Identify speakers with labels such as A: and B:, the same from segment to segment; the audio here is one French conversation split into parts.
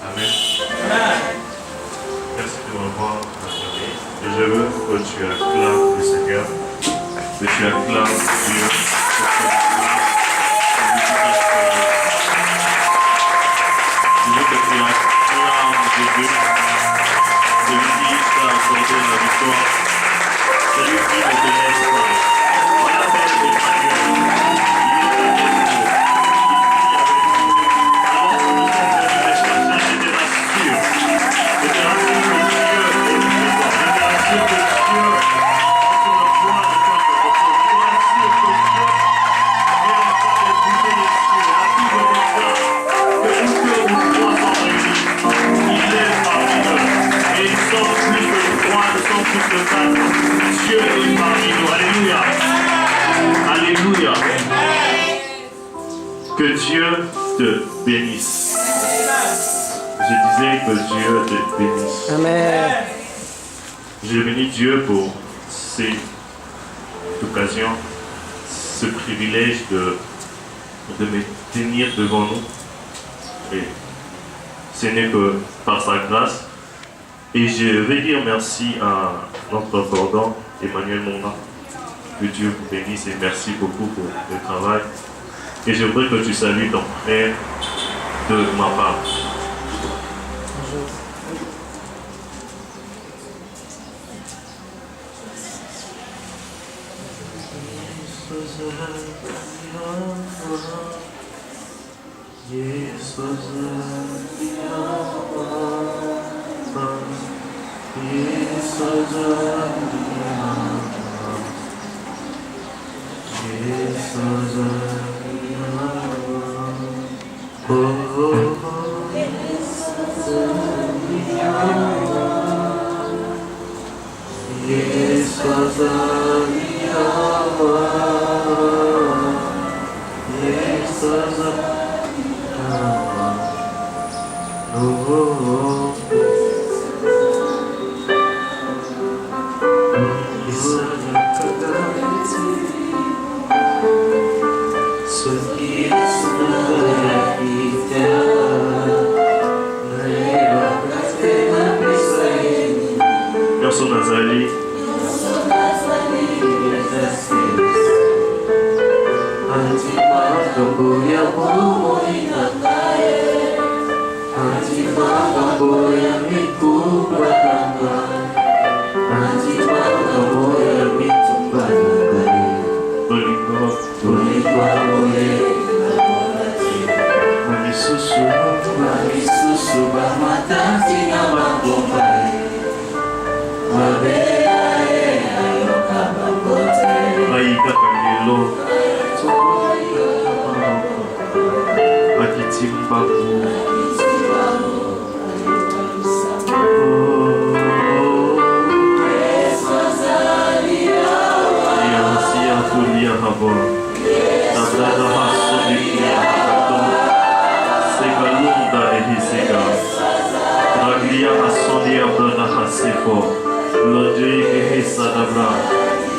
A: Amen. Merci de m'avoir acclamé. Et je veux que tu acclames le Seigneur, que tu acclames Dieu. Je veux que tu acclames Jésus. Celui qui t'a accordé la victoire. Celui qui ne te laisse pas. Voilà Père Emmanuel. Dieu est parmi nous. Alléluia. Alléluia. Que Dieu te bénisse. Je disais que Dieu te bénisse.
B: Amen.
A: J'ai béni Dieu pour cette occasion, ce privilège de me tenir devant nous. Et ce n'est que par sa grâce. Et je vais dire merci à notre cordon, Emmanuel Mona. Que Dieu vous bénisse et merci beaucoup pour le travail. Et je voudrais que tu salues ton frère de ma part.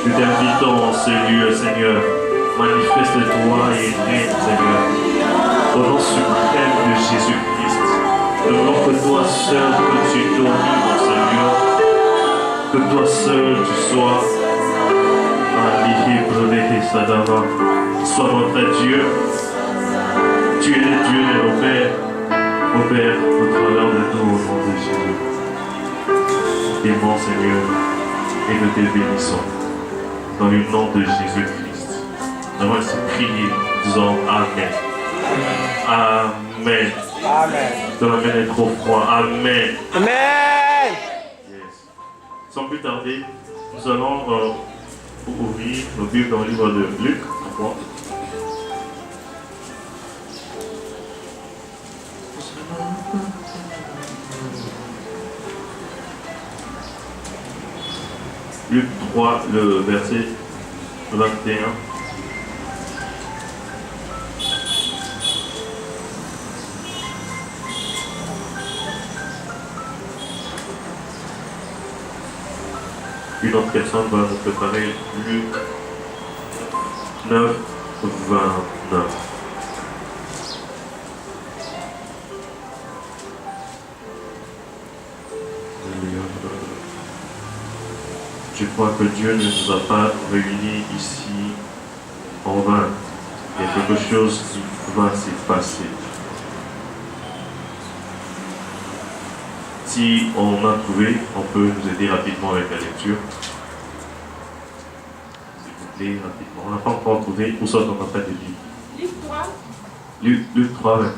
A: Nous t'invitons en ce lieu, Seigneur. Manifeste-toi et règne, Seigneur. Au nom suprême de Jésus-Christ. Nous voulons que toi seul, que tu domines dans ce lieu. Que toi seul, tu sois. Sois notre Dieu. Tu es le Dieu de nos pères. Ô Père, au travers de nous, au nom de Jésus. Aimons, Seigneur, et nous te bénissons. Dans le nom de Jésus-Christ. Nous allons ainsi prier, disons Amen. Amen.
B: Amen.
A: Ton Amen est trop froid. Amen.
B: Amen.
A: Yes. Sans plus tarder, nous allons ouvrir nos Bibles dans le livre de Luc 3. Luc 3, le verset 21. Une autre personne va nous préparer Luc 9, 29. Je crois que Dieu ne nous a pas réunis ici en vain. Il y a quelque chose qui va s'y passer. Si on a trouvé, on peut nous aider rapidement avec la lecture. S'il vous plaît, rapidement. On n'a pas encore trouvé, ou soit on n'a pas de livre.
B: Luc 3.
A: Luc 3, 21.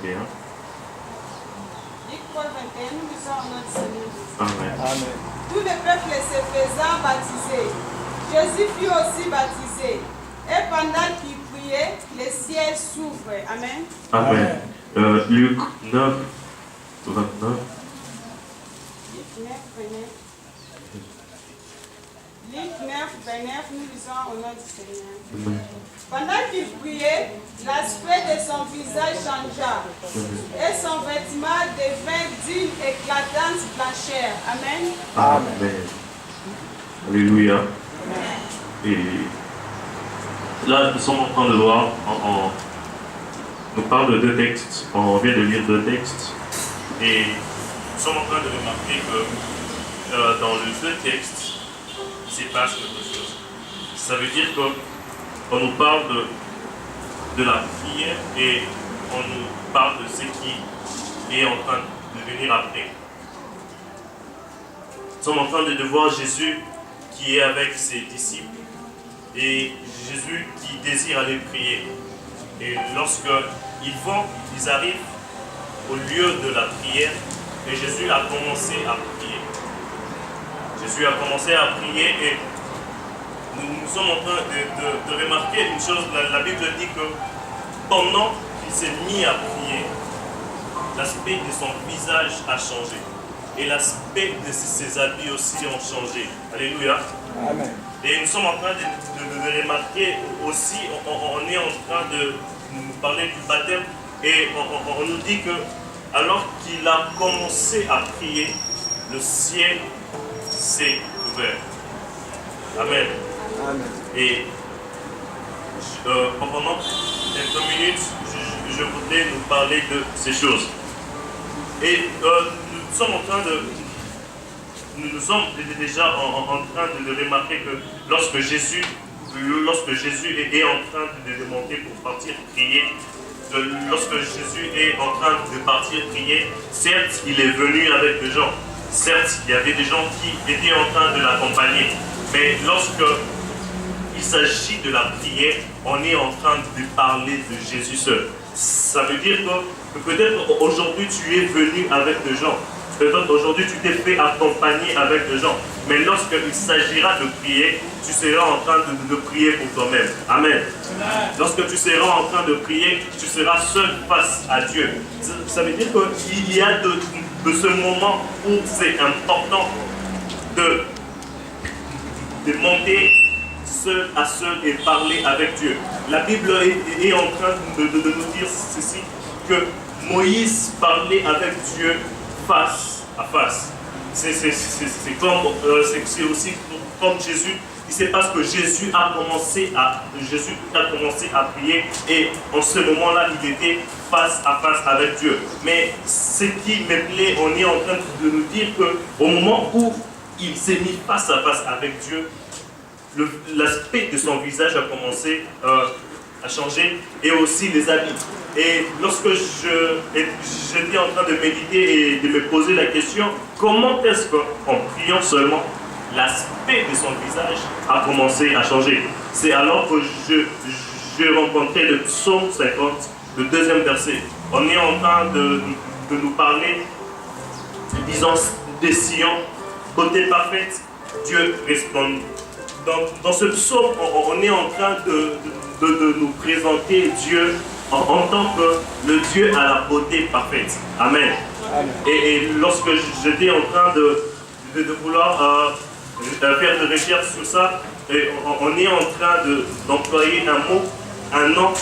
B: Luc 3, 21, nous lisons en notre Seigneur.
A: Amen.
C: Amen.
B: Tout le peuple se faisant baptiser, Jésus fut aussi baptisé. Et pendant qu'il priait, le ciel s'ouvre. Amen.
A: Amen. Luc 9, 29.
B: Luc 9, 29. Luc 9, 29, nous lisons au nom du Seigneur.
A: Amen.
B: Pendant qu'il priait, l'aspect de son visage changea et son vêtement devint d'une éclatante blancheur. Amen.
A: Amen. Alléluia. Et là, nous sommes en train de voir, on nous parle de deux textes, on vient de lire deux textes, et nous sommes en train de remarquer que dans les deux textes, il se passe quelque chose. Ça veut dire qu'on nous parle de la prière et on nous parle de ce qui est en train de venir après. Nous sommes en train de voir Jésus qui est avec ses disciples et Jésus qui désire aller prier. Et lorsqu'ils arrivent au lieu de la prière et Jésus a commencé à prier. Jésus a commencé à prier et nous sommes en train de remarquer une chose. La Bible dit que pendant qu'il s'est mis à prier, l'aspect de son visage a changé. Et l'aspect de ses habits aussi ont changé. Alléluia.
C: Amen.
A: Et nous sommes en train de remarquer aussi, on est en train de nous parler du baptême. Et on nous dit que alors qu'il a commencé à prier, le ciel s'est ouvert. Amen.
C: Amen.
A: Et pendant quelques minutes, je voudrais nous parler de ces choses. Et nous sommes déjà en train de remarquer que lorsque Jésus est en train de monter pour partir prier, lorsque Jésus est en train de partir prier, certes, il est venu avec des gens. Certes, il y avait des gens qui étaient en train de l'accompagner. Mais lorsque il s'agit de la prière, on est en train de parler de Jésus seul. Ça veut dire que peut-être aujourd'hui tu es venu avec des gens. Peut-être aujourd'hui tu t'es fait accompagner avec des gens. Mais lorsqu'il s'agira de prier, tu seras en train de prier pour toi-même. Amen. Lorsque tu seras en train de prier, tu seras seul face à Dieu. Ça veut dire qu'il y a de ce moment où c'est important de monter seul à seul et parler avec Dieu. La Bible est en train de nous dire ceci, que Moïse parlait avec Dieu face à face. C'est aussi comme Jésus. Il se passe que Jésus a commencé à prier et en ce moment-là, il était face à face avec Dieu. Mais ce qui me plaît, on est en train de nous dire qu'au moment où il s'est mis face à face avec Dieu, l'aspect de son visage a commencé à changer et aussi les habits. Et lorsque j'étais en train de méditer et de me poser la question, comment est-ce qu'en priant seulement, l'aspect de son visage a commencé à changer? C'est alors que je rencontrais le psaume 50, le deuxième verset. On est en train de nous parler, disons, de Sion, beauté parfaite, Dieu resplendit. Dans ce psaume, on est en train de nous présenter Dieu en tant que le Dieu à la beauté parfaite. Amen. Amen. Et lorsque j'étais en train de vouloir faire de recherche sur ça, on est en train d'employer un nom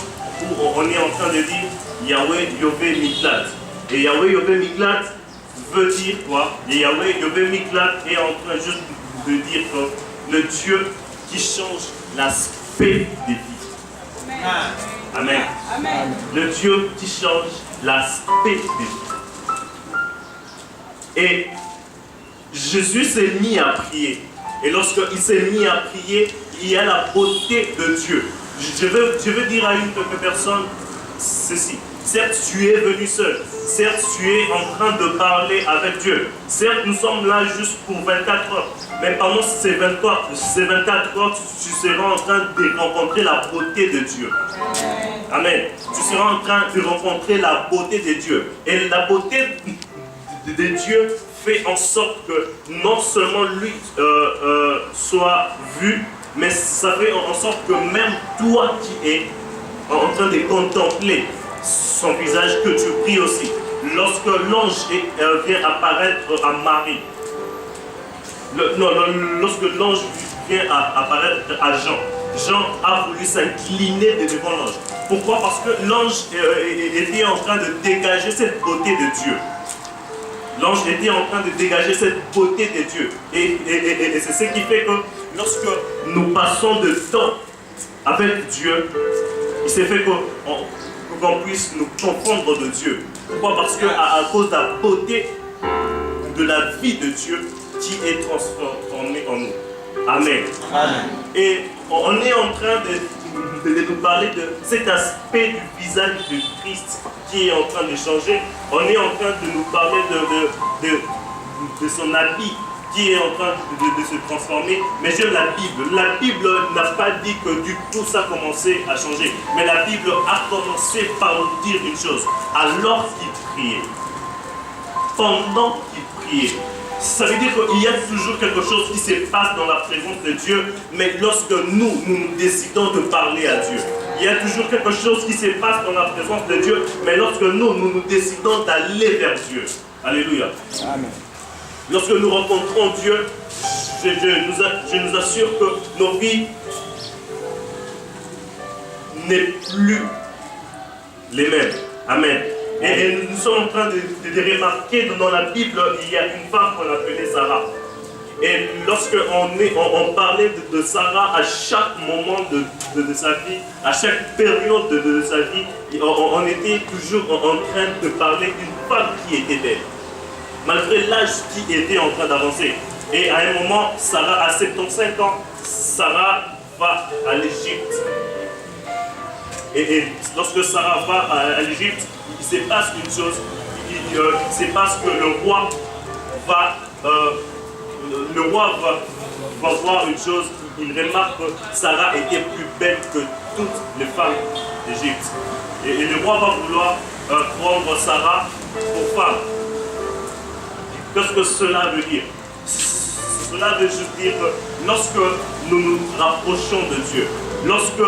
A: où on est en train de dire Yahweh Yové Miklat. Et Yahweh Yové Miklat veut dire quoi? Et Yahweh Yové Miklat est en train juste de dire que le Dieu qui change l'aspect des vies. Amen. Amen. Le Dieu qui change l'aspect des vies. Et Jésus s'est mis à prier. Et lorsqu'il s'est mis à prier, il y a la beauté de Dieu. Je veux dire à une personne ceci. Certes, tu es venu seul. Certes, tu es en train de parler avec Dieu. Certes, nous sommes là juste pour 24 heures. Mais pendant ces 24 heures, tu seras en train de rencontrer la beauté de Dieu. Amen. Tu seras en train de rencontrer la beauté de Dieu. Et la beauté de Dieu fait en sorte que non seulement lui soit vu, mais ça fait en sorte que même toi qui es en train de contempler son visage, que tu pries aussi. Lorsque l'ange vient apparaître à Marie, lorsque l'ange vient apparaître à Jean, Jean a voulu s'incliner devant l'ange. Pourquoi? Parce que l'ange était en train de dégager cette beauté de Dieu. L'ange était en train de dégager cette beauté de Dieu. Et c'est ce qui fait que lorsque nous passons de temps avec Dieu, il s'est fait qu'on puisse nous confondre de Dieu. Pourquoi? Parce qu'à cause de la beauté de la vie de Dieu qui est transformée en nous. Amen. Amen. Et on est en train de nous parler de cet aspect du visage de Christ qui est en train de changer. On est en train de nous parler de son habit qui est en train de se transformer. Mais j'aime la Bible. La Bible n'a pas dit que du tout ça a commencé à changer. Mais la Bible a commencé par nous dire une chose. Alors qu'il priait, pendant qu'il priait, ça veut dire qu'il y a toujours quelque chose qui se passe dans la présence de Dieu, mais lorsque nous décidons de parler à Dieu. Il y a toujours quelque chose qui se passe dans la présence de Dieu, mais lorsque nous décidons d'aller vers Dieu. Alléluia. Amen. Lorsque nous rencontrons Dieu, je nous assure que nos vies n'est plus les mêmes. Amen. Et nous sommes en train de remarquer dans la Bible, il y a une femme qu'on appelait Sarah. Et lorsqu'on parlait de Sarah à chaque moment de sa vie, à chaque période de sa vie, on était toujours en train de parler d'une femme qui était belle. Malgré l'âge qui était en train d'avancer. Et à un moment, Sarah, à 75 ans, Sarah va à l'Égypte. Et lorsque Sarah va à l'Égypte, il se passe une chose. Il se passe que le roi va voir une chose. Il remarque que Sarah était plus belle que toutes les femmes d'Égypte. Et le roi va vouloir prendre Sarah pour femme. Qu'est-ce que cela veut dire? Cela veut juste dire que lorsque nous nous rapprochons de Dieu, lorsque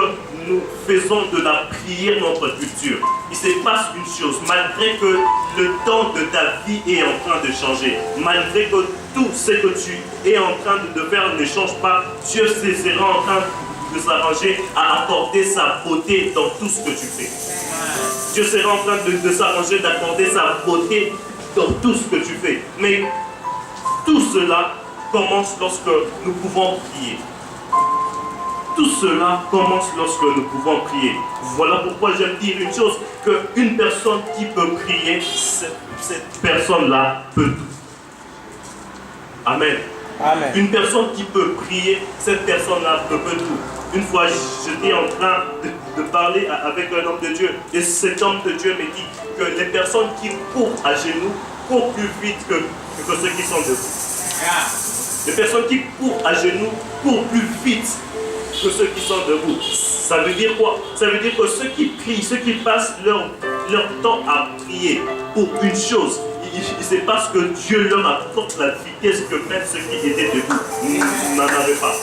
A: nous faisons de la prière notre culture, il se passe une chose, malgré que le temps de ta vie est en train de changer, malgré que tout ce que tu es en train de faire ne change pas, Dieu sera en train de s'arranger à accorder sa beauté dans tout ce que tu fais. Dieu sera en train de s'arranger d'accorder sa beauté dans tout ce que tu fais. Mais tout cela commence lorsque nous pouvons prier. Tout cela commence lorsque nous pouvons prier. Voilà pourquoi j'aime dire une chose, qu'une personne qui peut prier, cette personne-là peut tout. Amen. Amen. Une personne qui peut prier, cette personne-là peut tout. Une fois, j'étais en train de parler avec un homme de Dieu, et cet homme de Dieu me dit que les personnes qui courent à genoux courent plus vite que ceux qui sont debout. Les personnes qui courent à genoux courent plus vite que ceux qui sont debout. Ça veut dire quoi? Ça veut dire que ceux qui prient, ceux qui passent leur temps à prier pour une chose, c'est parce que Dieu leur apporte la vitesse que même ceux qui étaient debout n'en avaient pas.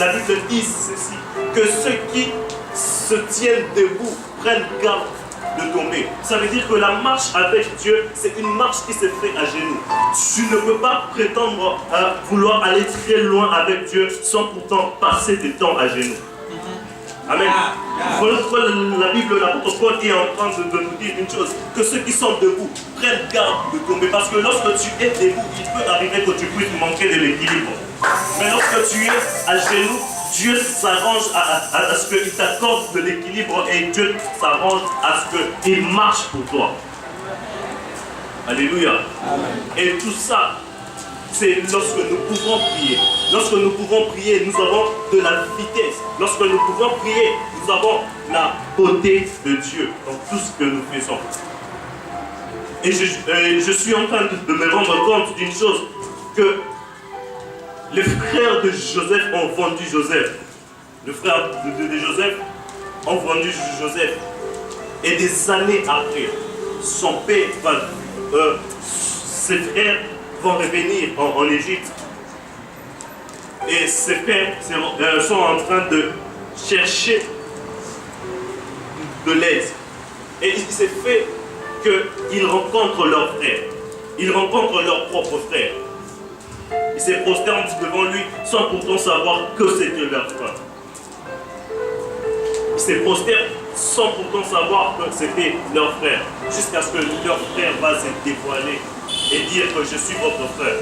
A: La Bible dit ceci, que ceux qui se tiennent debout prennent garde de tomber. Ça veut dire que la marche avec Dieu, c'est une marche qui se fait à genoux. Tu ne peux pas prétendre vouloir aller très loin avec Dieu sans pourtant passer du temps à genoux. Amen. Voilà pourquoi la Bible, l'apôtre Paul est en train de nous dire une chose, que ceux qui sont debout prennent garde de tomber. Parce que lorsque tu es debout, il peut arriver que tu puisses manquer de l'équilibre. Mais lorsque tu es à genoux, Dieu s'arrange à ce qu'il t'accorde de l'équilibre et Dieu s'arrange à ce qu'il marche pour toi. Alléluia. Amen. Et tout ça, c'est lorsque nous pouvons prier. Lorsque nous pouvons prier, nous avons de la vitesse. Lorsque nous pouvons prier, nous avons la beauté de Dieu dans tout ce que nous faisons. Et je suis en train de me rendre compte d'une chose, que les frères de Joseph ont vendu Joseph. Les frères de Joseph ont vendu Joseph. Et des années après, son père, ses frères vont revenir en Égypte. Et ses frères sont en train de chercher de l'aide. Et il s'est fait qu'ils rencontrent leurs frères. Ils rencontrent leurs propres frères. Ils se prosternent devant lui sans pourtant savoir que c'était leur frère. Ils se prosternent sans pourtant savoir que c'était leur frère. Jusqu'à ce que leur frère va se dévoiler et dire que je suis votre frère.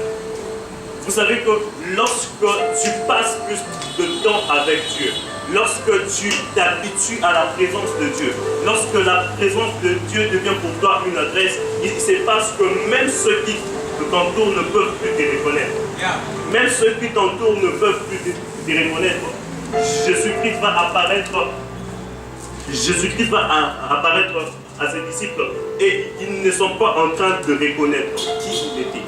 A: Vous savez que lorsque tu passes plus de temps avec Dieu, lorsque tu t'habitues à la présence de Dieu, lorsque la présence de Dieu devient pour toi une adresse, il se passe que même ceux qui t'entourent ne peuvent plus te reconnaître. Même ceux qui t'entourent ne peuvent plus te reconnaître. Jésus-Christ va apparaître. Jésus-Christ va apparaître à ses disciples et ils ne sont pas en train de reconnaître qui il était.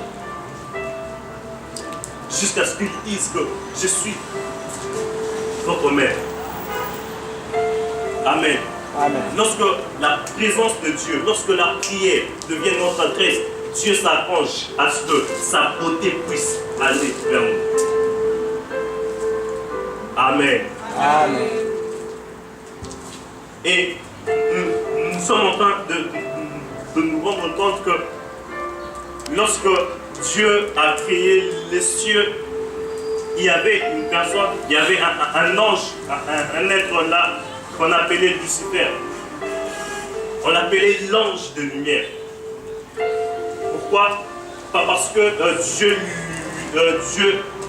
A: Jusqu'à ce qu'ils disent que je suis votre mère. Amen.
C: Amen.
A: Lorsque la présence de Dieu, lorsque la prière devient notre adresse, Dieu s'arrange à ce que sa beauté puisse aller vers nous. Amen.
C: Amen.
A: Et nous sommes en train de nous rendre compte que lorsque Dieu a créé les cieux, il y avait une personne, il y avait un ange, un être là qu'on appelait Lucifer. On l'appelait l'ange de lumière. Pourquoi? Pas parce que Dieu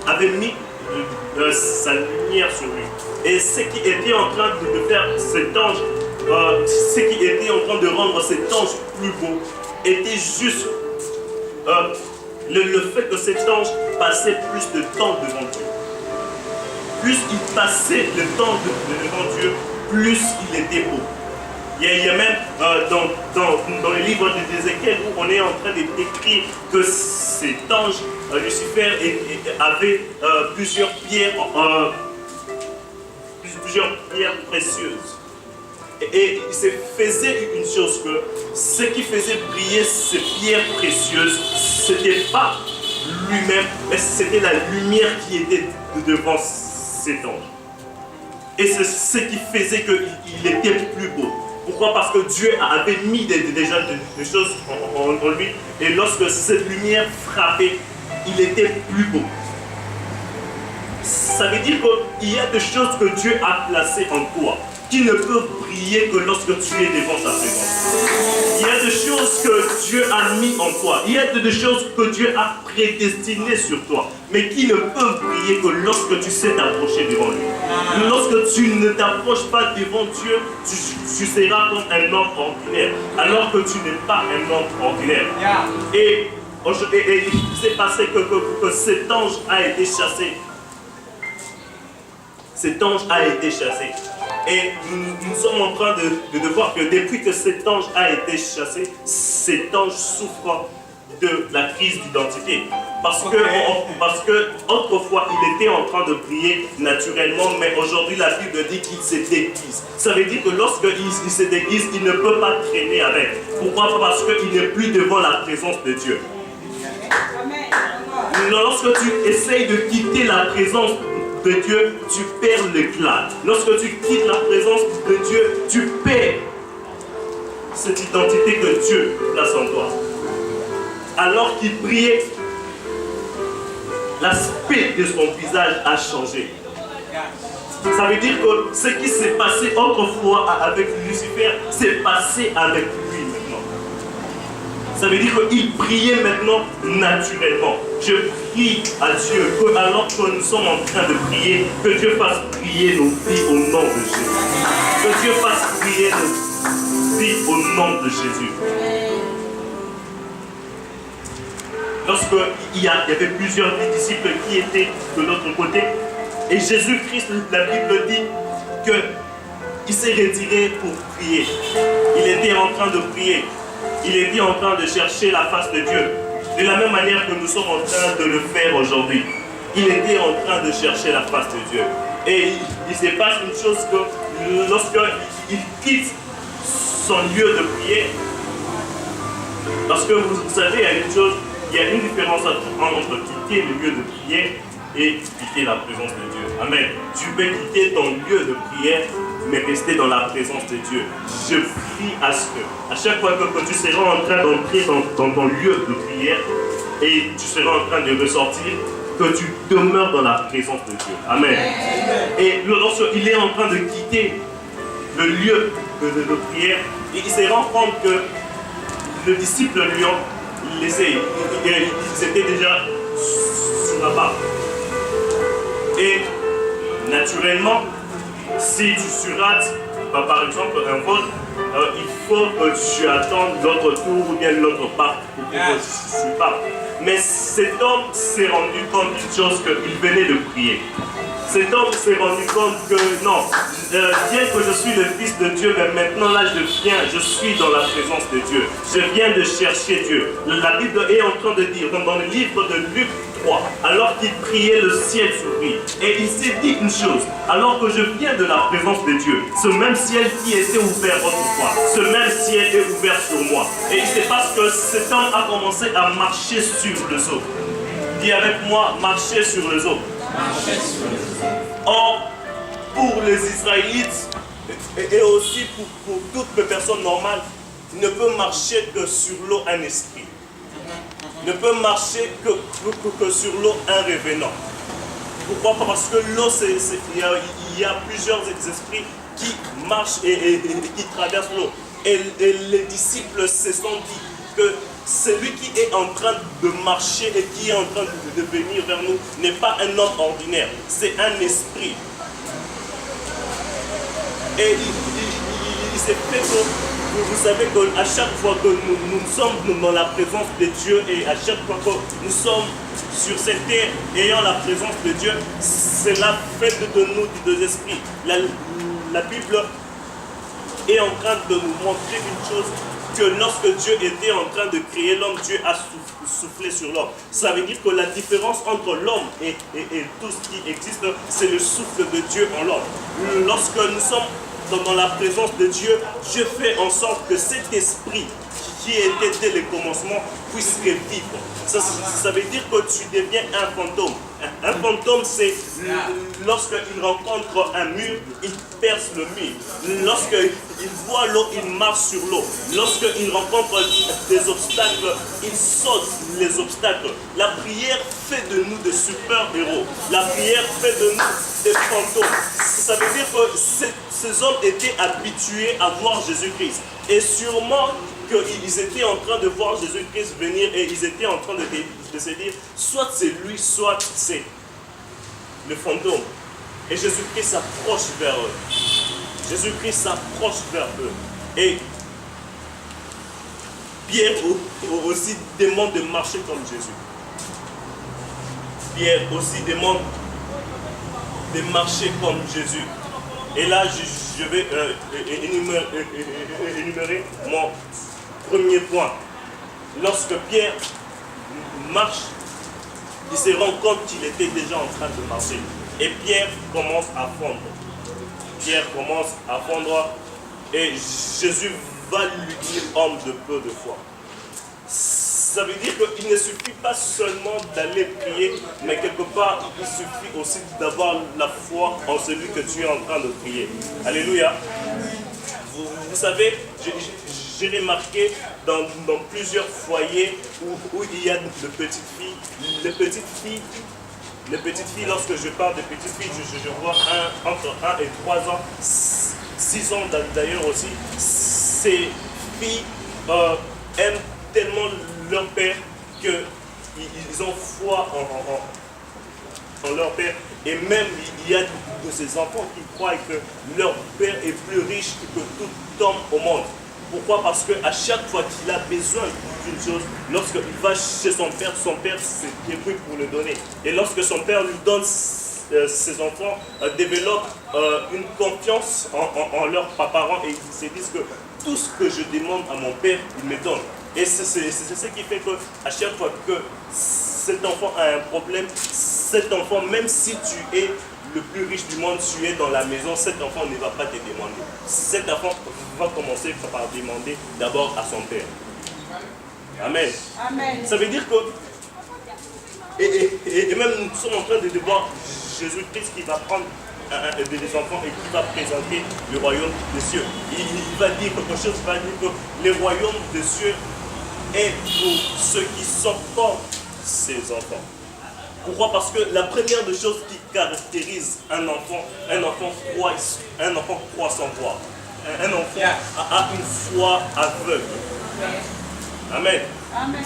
A: avait mis sa lumière sur lui. Et ce qui était en train de faire cet ange, ce qui était en train de rendre cet ange plus beau, était juste le fait que cet ange passait plus de temps devant Dieu. Plus il passait le temps devant Dieu, plus il était beau. Il y a même dans le livre d'Ézéchiel où on est en train de décrire que cet ange, Lucifer, avait plusieurs pierres précieuses. Et il se faisait une chose, que ce qui faisait briller ces pierres précieuses, ce n'était pas lui-même, mais c'était la lumière qui était devant cet ange. Et c'est ce qui faisait qu'il était plus beau. Pourquoi? Parce que Dieu avait mis déjà des choses en lui. Et lorsque cette lumière frappait, il était plus beau. Ça veut dire qu'il y a des choses que Dieu a placées en toi qui ne peuvent briller que lorsque tu es devant sa présence. Il y a des choses que Dieu a mis en toi. Il y a des choses que Dieu a prédestinées sur toi, mais qui ne peuvent briller que lorsque tu sais t'approcher devant lui. Lorsque tu ne t'approches pas devant Dieu, tu seras comme un homme ordinaire, alors que tu n'es pas un homme ordinaire. Et il s'est passé que cet ange a été chassé. Cet ange a été chassé. Et nous sommes en train de voir que depuis que cet ange a été chassé, cet ange souffre de la crise d'identité. Parce que autrefois, il était en train de prier naturellement, mais aujourd'hui, la Bible dit qu'il se déguise. Ça veut dire que lorsqu'il se déguise, il ne peut pas traîner avec. Pourquoi? Parce qu'il n'est plus devant la présence de Dieu. Lorsque tu essayes de quitter la présence de Dieu, tu perds l'éclat. Lorsque tu quittes la présence de Dieu, tu perds cette identité que Dieu place en toi. Alors qu'il priait, l'aspect de son visage a changé. Ça veut dire que ce qui s'est passé autrefois avec Lucifer s'est passé avec lui maintenant. Ça veut dire qu'il priait maintenant naturellement. Je prie à Dieu que alors que nous sommes en train de prier, que Dieu fasse prier nos vies au nom de Jésus. Que Dieu fasse prier nos vies au nom de Jésus. lorsqu'il y avait plusieurs disciples qui étaient de l'autre côté, et Jésus-Christ, la Bible dit qu'il s'est retiré pour prier. Il était en train de prier. Il était en train de chercher la face de Dieu. De la même manière que nous sommes en train de le faire aujourd'hui. Il était en train de chercher la face de Dieu. Et il se passe une chose que lorsqu'il quitte son lieu de prière, parce que vous savez, il y a une différence entre quitter le lieu de prière et quitter la présence de Dieu. Amen. Tu peux quitter ton lieu de prière, mais rester dans la présence de Dieu. Je prie à ce que, à chaque fois que tu seras en train d'entrer dans ton lieu de prière et tu seras en train de ressortir, que tu demeures dans la présence de Dieu. Amen. Et lorsqu'il est en train de quitter le lieu de prière, il se rend compte que le disciple lui ont laissé. Ils étaient déjà sur la barre. Et naturellement, si tu surates, par exemple, un vol, il faut que tu attendes l'autre tour ou bien l'autre part pour que tu partes. Mais cet homme s'est rendu compte d'une chose, qu'il venait de prier. Cet homme s'est rendu compte que non, bien que je suis le Fils de Dieu, mais maintenant là je suis dans la présence de Dieu. Je viens de chercher Dieu. La Bible est en train de dire, dans le livre de Luc 3, alors qu'il priait, le ciel s'ouvrit. Et il s'est dit une chose, alors que je viens de la présence de Dieu, ce même ciel qui était ouvert autrefois, ce même ciel est ouvert sur moi. Et c'est parce que cet homme a commencé à marcher sur les eaux. Dis avec moi, marcher sur les eaux. Or, pour les Israélites et aussi pour toutes les personnes normales, il ne peut marcher que sur l'eau un esprit. Ne peut marcher que sur l'eau un revenant. Pourquoi? Parce que l'eau, il y a plusieurs esprits qui marchent et qui traversent l'eau. Et les disciples se sont dit que celui qui est en train de marcher et qui est en train de venir vers nous n'est pas un homme ordinaire, c'est un esprit. Et il s'est fait que, vous savez qu'à chaque fois que nous sommes dans la présence de Dieu et à chaque fois que nous sommes sur cette terre ayant la présence de Dieu, cela fait de nous des esprits. La Bible est en train de nous montrer une chose, que lorsque Dieu était en train de créer l'homme, Dieu a soufflé sur l'homme. Ça veut dire que la différence entre l'homme et tout ce qui existe, c'est le souffle de Dieu en l'homme. Lorsque nous sommes dans la présence de Dieu, Dieu fait en sorte que cet esprit qui était dès le commencement puisse revivre. Ça veut dire que tu deviens un fantôme. Un fantôme, c'est lorsqu'il rencontre un mur, il perce le mur. Lorsqu'il voit l'eau, il marche sur l'eau. Lorsqu'il rencontre des obstacles, il saute les obstacles. La prière fait de nous des super-héros. La prière fait de nous des fantômes. Ça veut dire que ces hommes étaient habitués à voir Jésus-Christ. Et sûrement qu'ils étaient en train de voir Jésus-Christ venir et ils étaient en train de se dire, soit c'est lui, soit c'est le fantôme. Et Jésus-Christ s'approche vers eux. Jésus-Christ s'approche vers eux. Et Pierre aussi demande de marcher comme Jésus. Pierre aussi demande de marcher comme Jésus. Et là, je vais énumérer mon premier point. Lorsque Pierre marche, il se rend compte qu'il était déjà en train de marcher. Et Pierre commence à fondre. Pierre commence à fondre et Jésus va lui dire homme de peu de foi. Ça veut dire qu'il ne suffit pas seulement d'aller prier, mais quelque part, il suffit aussi d'avoir la foi en celui que tu es en train de prier. Alléluia. Vous savez, j'ai remarqué dans plusieurs foyers où il y a de petites filles. Les petites filles, lorsque je parle de petites filles, je vois entre 1 et 3 ans, 6 ans d'ailleurs aussi. Ces filles aiment tellement leur père qu'ils ont foi en leur père. Et même il y a de ces enfants qui croient que leur père est plus riche que tout homme au monde.
C: Pourquoi? Parce qu'à chaque fois qu'il a besoin d'une chose, lorsqu'il va chez son père s'est débrouille pour le donner. Et lorsque son père lui donne ses enfants, développent une confiance en leurs parents et ils se disent que tout ce que je demande à mon père, il me donne. Et c'est ce qui fait qu'à chaque fois que cet enfant a un problème, cet enfant, même si tu es le plus riche du monde, tu es dans la maison, cet enfant ne va pas te demander. Cet enfant va commencer par demander d'abord à son père. Amen.
B: Amen.
C: Ça veut dire que, et même nous sommes en train de voir Jésus-Christ qui va prendre des enfants et qui va présenter le royaume des cieux. Il va dire quelque chose, il va dire que le royaume des cieux est pour ceux qui sont comme ces enfants. Pourquoi? Parce que la première des choses qui caractérise un enfant croit sans voir. Un enfant a une foi aveugle. Amen.
B: Amen.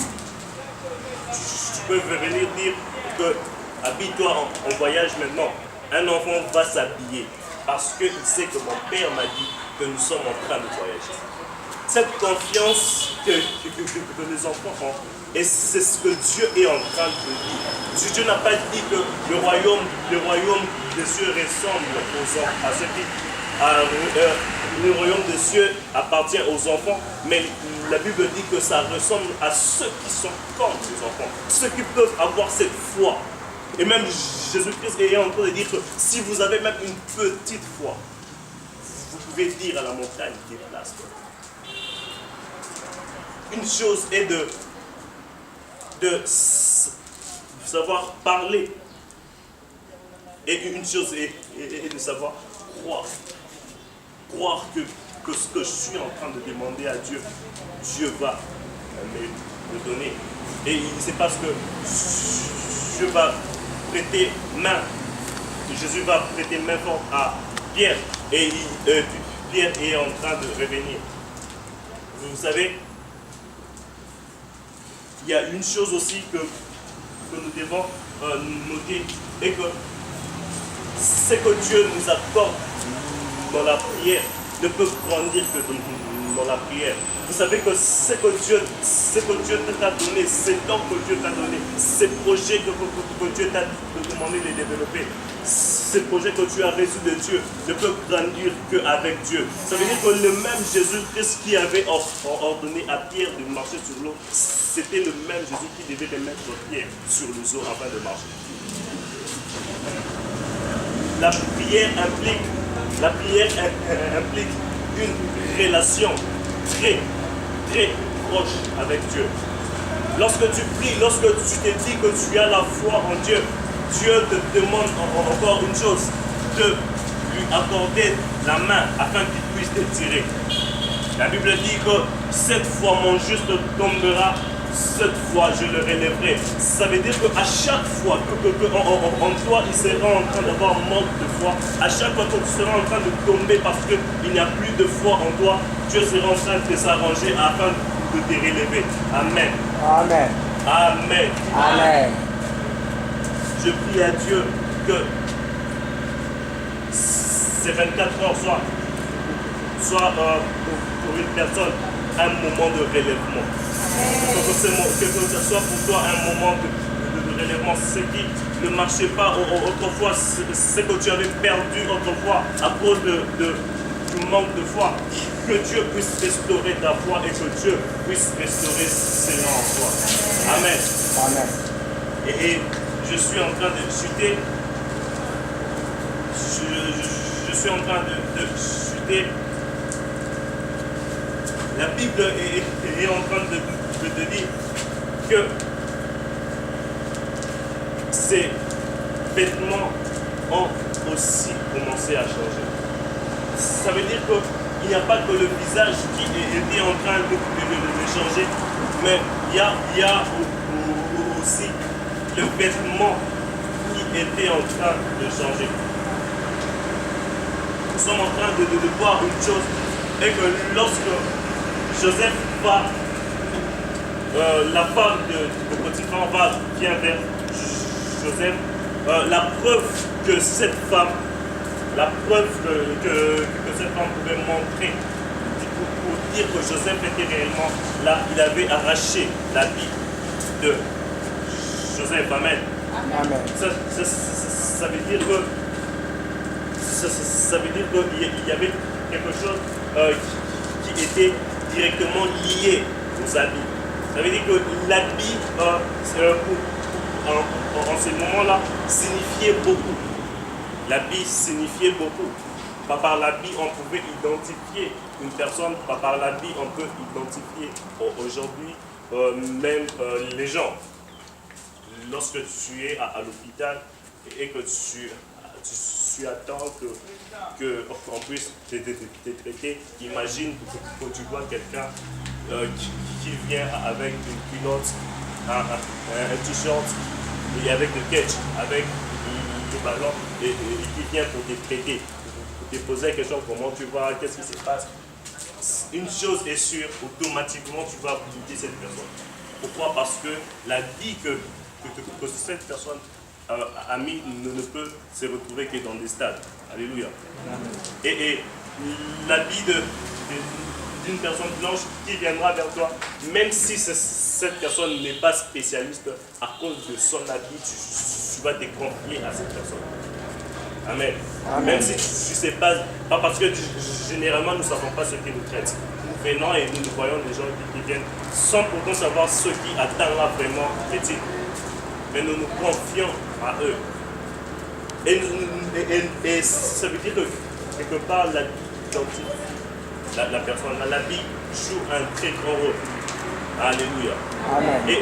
C: Tu peux venir dire que habille-toi en voyage maintenant. Un enfant va s'habiller parce qu'il sait que mon père m'a dit que nous sommes en train de voyager. Cette confiance que les enfants ont, et c'est ce que Dieu est en train de dire. Dieu n'a pas dit que le royaume des cieux ressemble à ceux qui... le royaume des cieux appartient aux enfants, mais la Bible dit que ça ressemble à ceux qui sont comme les enfants, ceux qui peuvent avoir cette foi. Et même Jésus-Christ est en train de dire que si vous avez même une petite foi, vous pouvez dire à la montagne déplace-toi. Une chose est de savoir parler, et une chose est de savoir croire. Croire que ce que je suis en train de demander à Dieu, Dieu va me donner. Et c'est parce que Dieu va prêter main, Jésus va prêter main forte à Pierre, et Pierre est en train de revenir. Vous savez, il y a une chose aussi que nous devons noter, et que ce que Dieu nous accorde dans la prière ne peut grandir que dans la prière. Vous savez que ce que Dieu t'a donné, ces dons que Dieu t'a donné, ces projets que Dieu t'a demandé de développer, ces projets que tu as reçus de Dieu ne peuvent grandir qu'avec Dieu. Ça veut dire que le même Jésus-Christ qui avait ordonné à Pierre de marcher sur l'eau, c'était le même Jésus qui devait mettre Pierre sur les eaux afin de marcher. La prière implique une relation très, très proche avec Dieu. Lorsque tu pries, lorsque tu te dis que tu as la foi en Dieu, Dieu te demande encore une chose, de lui accorder la main afin qu'il puisse te tirer. La Bible dit que cette fois mon juste tombera, cette fois je le relèverai. Ça veut dire qu'à chaque fois en toi il sera en train d'avoir manque de foi, à chaque fois que tu seras en train de tomber parce qu'il n'y a plus de foi en toi, Dieu sera en train de s'arranger afin de te relever. Amen.
D: Amen.
C: Amen.
D: Amen.
C: Je prie à Dieu que ces 24 heures soient pour une personne un moment de relèvement. Que ce soit pour toi un moment de relèvement. Ce qui ne marchait pas autrefois, ce que tu avais perdu autrefois à cause du manque de foi. Que Dieu puisse restaurer ta foi et que Dieu puisse restaurer cela en toi. Amen.
D: Amen.
C: Et je suis en train de chuter. Je suis en train de chuter. La Bible est en train de te dire que ces vêtements ont aussi commencé à changer. Ça veut dire qu'il n'y a pas que le visage qui est en train de changer, mais il y a aussi le vêtement qui était en train de changer. Nous sommes en train de voir une chose, et que lorsque Joseph va, la femme de Potiphar vient vers Joseph, la preuve que cette femme pouvait montrer dire que Joseph était réellement là. Il avait arraché l'habit de Joseph. Amen.
D: Amen.
C: Ça veut dire que ça veut dire qu'il y avait quelque chose qui était directement lié aux habits. Ça veut dire que l'habit en ce moment-là signifiait beaucoup. L'habit signifiait beaucoup. Par l'habit, on pouvait identifier une personne. Par l'habit, on peut identifier aujourd'hui même les gens. Lorsque tu es à l'hôpital et que tu attends qu'on puisse te traiter, imagine que tu vois quelqu'un qui vient avec une culotte, un t-shirt et avec le catch, avec le ballon et qui vient pour te traiter, pour te poser la question comment tu vas, qu'est-ce qui se passe. Une chose est sûre, automatiquement tu vas douter cette personne. Pourquoi? Parce que la vie que cette personne a mis ne peut se retrouver que dans des stades. Alléluia. Et l'habit d'une personne blanche qui viendra vers toi, même si cette personne n'est pas spécialiste, à cause de son habit, tu vas te confier à cette personne. Amen.
D: Amen.
C: Même si tu ne sais pas parce que généralement nous ne savons pas ce qui nous traite. Nous venons et nous voyons des gens qui viennent sans pourtant savoir ce qui atteint là vraiment est-il. Mais nous nous confions à eux. Et ça veut dire que quelque part la personne, l'habit joue un très grand rôle. Alléluia.
D: Amen.
C: Et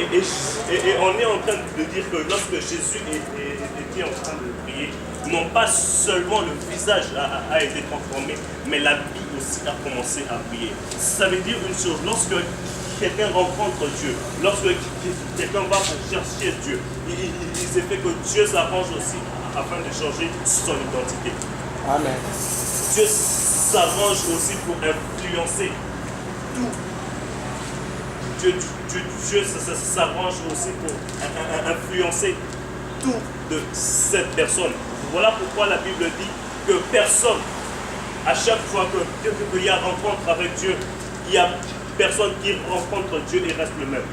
C: on est en train de dire que lorsque Jésus était en train de prier, non pas seulement le visage a été transformé, mais l'habit aussi a commencé à briller. Ça veut dire une chose, lorsque quelqu'un rencontre Dieu, lorsque quelqu'un va pour chercher Dieu, il s'est fait que Dieu s'arrange aussi afin de changer son identité.
D: Amen.
C: Dieu s'arrange aussi pour influencer tout. Dieu s'arrange aussi pour influencer tout de cette personne. Voilà pourquoi la Bible dit que personne, à chaque fois qu'il y a rencontre avec Dieu, il y a personne qui rencontre Dieu et reste le même.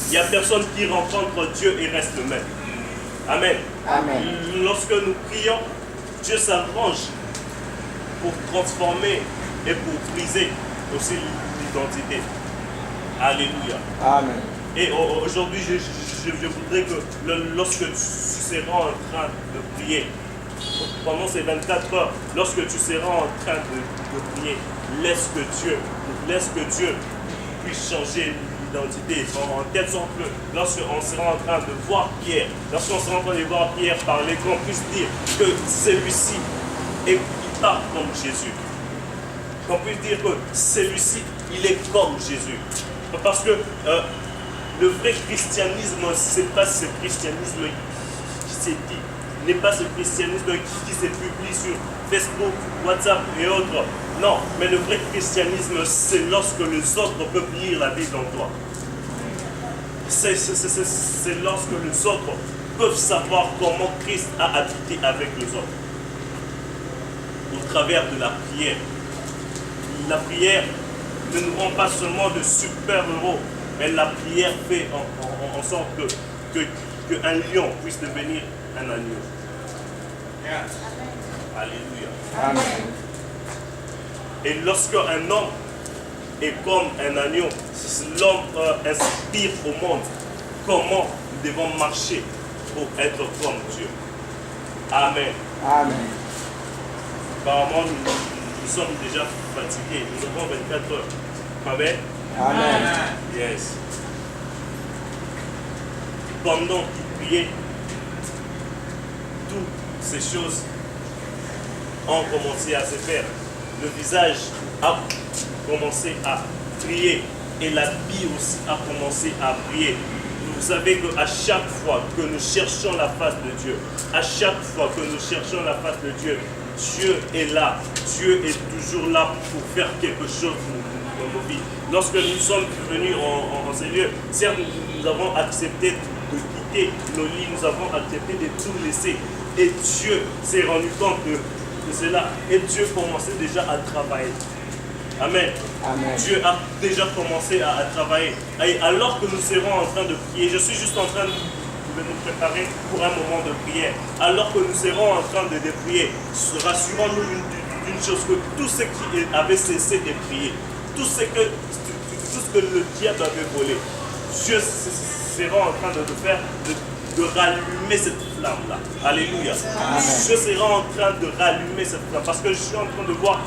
C: Il y a personne qui rencontre Dieu et reste le même. Amen.
D: Amen.
C: Lorsque nous prions, Dieu s'arrange pour transformer et pour briser aussi l'identité. Alléluia.
D: Amen.
C: Et aujourd'hui, je voudrais que lorsque tu seras en train de prier, pendant ces 24 heures, lorsque tu seras en train de prier, laisse que Dieu puisse changer l'identité. En telle sorte que lorsqu'on sera en train de voir Pierre, lorsqu'on sera en train de voir Pierre parler, qu'on puisse dire que celui-ci, il parle comme Jésus. Qu'on puisse dire que celui-ci, il est comme Jésus. Parce que le vrai christianisme, ce n'est pas ce christianisme qui s'est dit, n'est pas ce christianisme qui se publie sur Facebook, WhatsApp et autres. Non, mais le vrai christianisme, c'est lorsque les autres peuvent lire la Bible en toi. C'est lorsque les autres peuvent savoir comment Christ a habité avec les autres. Au travers de la prière. La prière ne nous rend pas seulement de super-héros, mais la prière fait en sorte qu'un lion puisse devenir un agneau. Alléluia.
D: Amen.
C: Et lorsqu'un homme est comme un agneau, l'homme inspire au monde comment nous devons marcher pour être comme Dieu. Amen.
D: Amen.
C: Apparemment, nous sommes déjà fatigués. Nous avons 24 heures. Amen.
D: Amen.
C: Yes. Pendant qu'il priait, toutes ces choses ont commencé à se faire. Le visage a commencé à briller et la vie aussi a commencé à briller. Vous savez qu'à chaque fois que nous cherchons la face de Dieu, à chaque fois que nous cherchons la face de Dieu, Dieu est là. Dieu est toujours là pour faire quelque chose dans nos vies. Lorsque nous sommes venus en ces lieux, certes, nous avons accepté de quitter nos lits, nous avons accepté de tout laisser. Et Dieu s'est rendu compte de cela. Et Dieu commençait déjà à travailler. Amen.
D: Amen.
C: Dieu a déjà commencé à travailler. Et alors que nous serons en train de prier, je suis juste en train de nous préparer pour un moment de prière. Alors que nous serons en train de prier, rassurons-nous d'une chose, que tous ceux qui avaient cessé de prier, tout ce que le diable avait volé, Dieu sera en train de faire, de rallumer cette flamme-là. Alléluia. Dieu sera en train de rallumer cette flamme. Parce que je suis en train de voir,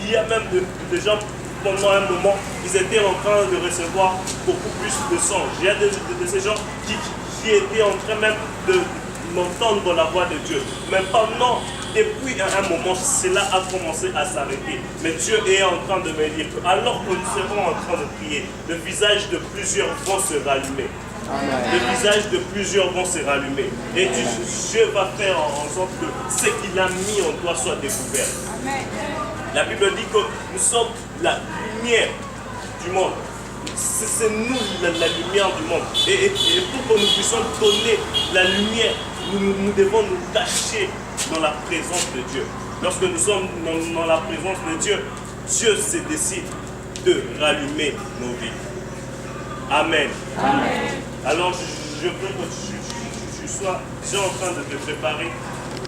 C: il y a même des gens, pendant un moment, ils étaient en train de recevoir beaucoup plus de sang. Il y a de ces gens qui étaient en train même d'entendre la voix de Dieu. Mais pendant, depuis un moment, cela a commencé à s'arrêter. Mais Dieu est en train de me dire que alors que nous serons en train de prier, le visage de plusieurs vont se rallumer.
D: Amen.
C: Le visage de plusieurs vont se rallumer. Et Dieu va faire en sorte que ce qu'il a mis en toi soit découvert.
B: Amen.
C: La Bible dit que nous sommes la lumière du monde. C'est nous la lumière du monde. Et pour que nous puissions donner la lumière, nous devons nous cacher dans la présence de Dieu. Lorsque nous sommes dans la présence de Dieu, Dieu se décide de rallumer nos vies. Amen.
D: Amen.
C: Alors je prie que tu sois déjà en train de te préparer